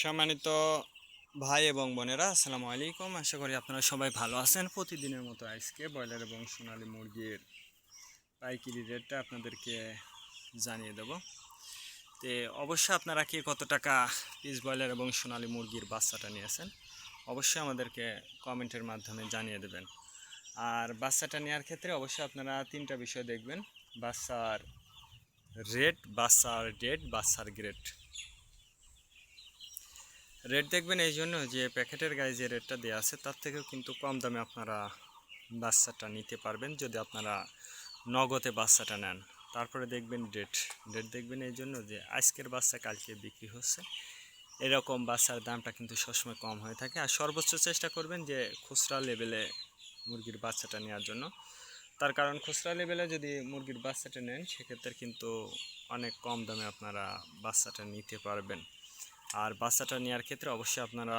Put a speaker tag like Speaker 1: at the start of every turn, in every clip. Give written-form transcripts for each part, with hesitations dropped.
Speaker 1: সম্মানিত ভাই এবং বোনেরা, আসসালামু আলাইকুম। আশা করি আপনারা সবাই ভালো আছেন। প্রতিদিনের মতো আজকে ব্রয়লার এবং সোনালী মুরগির পাইকারি রেটটা আপনাদেরকে জানিয়ে দেব। তো অবশ্যই আপনারা কি কত টাকা পিস ব্রয়লার এবং সোনালী মুরগির বাচ্চাটা নিয়েছেন অবশ্যই আমাদেরকে কমেন্টের মাধ্যমে জানিয়ে দেবেন। আর বাচ্চাটা নেওয়ার ক্ষেত্রে অবশ্যই আপনারা তিনটা বিষয় দেখবেন: বাচ্চার রেট, বাচ্চার ডেট, বাচ্চার গ্রেড। রেট দেখবেন এই জন্য যে প্যাকেটের গায়ে যে রেটটা দেওয়া আছে তার থেকেও কিন্তু কম দামে আপনারা বাচ্চাটা নিতে পারবেন যদি আপনারা নগদে বাচ্চাটা নেন। তারপরে দেখবেন ডেট দেখবেন এই জন্য যে আজকের বাচ্চা কালকে বিক্রি হচ্ছে, এরকম বাচ্চার দামটা কিন্তু সবসময় কম হয়ে থাকে। আর সর্বোচ্চ চেষ্টা করবেন যে খুচরা লেভেলে মুরগির বাচ্চাটা নেওয়ার জন্য। তার কারণ খুচরা লেভেলে যদি মুরগির বাচ্চাটা নেন সেক্ষেত্রে কিন্তু অনেক কম দামে আপনারা বাচ্চাটা নিতে পারবেন। আর বাচ্চাটা নেওয়ার ক্ষেত্রে অবশ্যই আপনারা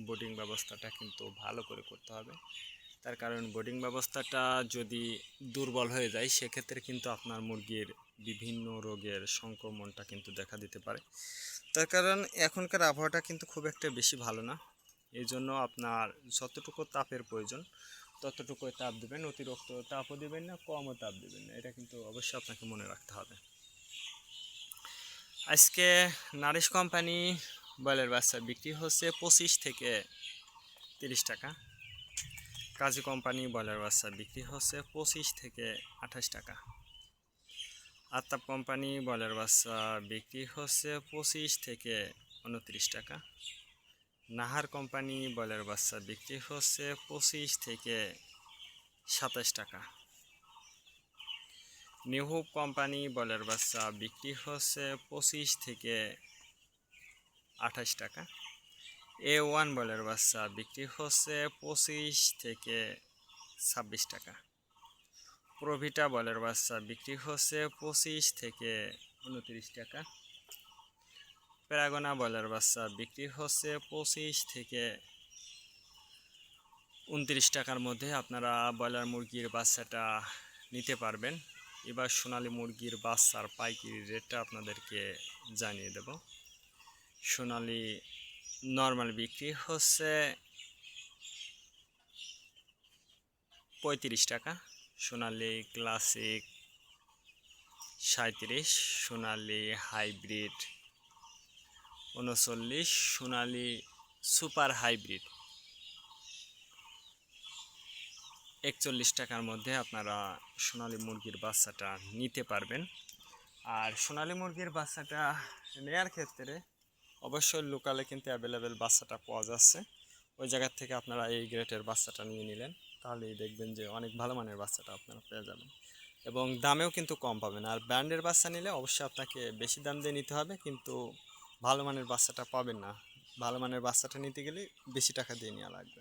Speaker 1: বোর্ডিং ব্যবস্থাটা কিন্তু ভালো করে করতে হবে। তার কারণ বোর্ডিং ব্যবস্থাটা যদি দুর্বল হয়ে যায় সেক্ষেত্রে কিন্তু আপনার মুরগির বিভিন্ন রোগের সংক্রমণটা কিন্তু দেখা দিতে পারে। তার কারণ এখনকার আবহাওয়াটা কিন্তু খুব একটা বেশি ভালো না, এই জন্য আপনার যতটুকু তাপের প্রয়োজন ততটুকুই তাপ দেবেন, অতিরিক্ত তাপও দেবেন না, কমও তাপ দেবেন না, এটা কিন্তু অবশ্যই আপনাকে মনে রাখতে হবে। আজকে নারিশ কোম্পানি ব্রয়লার বাচ্চা বিক্রি হচ্ছে 25 থেকে 30 টাকা। কাজী কোম্পানি ব্রয়লার বাচ্চা বিক্রি হচ্ছে 25 থেকে 28 টাকা। আতাপ কোম্পানি ব্রয়লার বাচ্চা বিক্রি হচ্ছে 25 থেকে 29 টাকা। নাহার কোম্পানি ব্রয়লার বাচ্চা বিক্রি হচ্ছে 25 থেকে 27 টাকা। নিহুব কোম্পানি ব্রয়লার বাচ্চা বিক্রি হচ্ছে 25 থেকে 28 টাকা। A1 ব্রয়লার বাচ্চা বিক্রি হচ্ছে 25 থেকে 26 টাকা। প্রভিটা ব্রয়লার বাচ্চা বিক্রি হচ্ছে 25 থেকে 29 টাকা। প্যারাগোনা ব্রয়লার বাচ্চা বিক্রি হচ্ছে 25 থেকে 29 টাকার মধ্যে আপনারা ব্রয়লার মুরগির বাচ্চাটা নিতে পারবেন। এবার সোনালী মুরগির বাচ্চার পাইকারি রেটটা আপনাদেরকে জানিয়ে দেব। সোনালী নর্মাল বিক্রি হচ্ছে 35 টাকা, সোনালী ক্লাসিক 37, সোনালী হাইব্রিড 39, সোনালী সুপার হাইব্রিড 41 টাকার মধ্যে আপনারা সোনালী মুরগির বাচ্চাটা নিতে পারবেন। আর সোনালী মুরগির বাচ্চাটা নেওয়ার ক্ষেত্রে অবশ্যই লোকালে কিন্তু অ্যাভেলেবেল বাচ্চাটা পাওয়া যাচ্ছে, ওই জায়গার থেকে আপনারা এই গ্রেটের বাচ্চাটা নিয়ে নিলেন, তাহলেই দেখবেন যে অনেক ভালো মানের বাচ্চাটা আপনারা পেয়ে যাবেন এবং দামেও কিন্তু কম পাবেন। আর ব্র্যান্ডের বাচ্চা নিলে অবশ্যই আপনাকে বেশি দাম দিয়ে নিতে হবে, কিন্তু ভালো মানের বাচ্চাটা পাবেন না। ভালো মানের বাচ্চাটা নিতে গেলে বেশি টাকা দিয়ে নেওয়া লাগবে।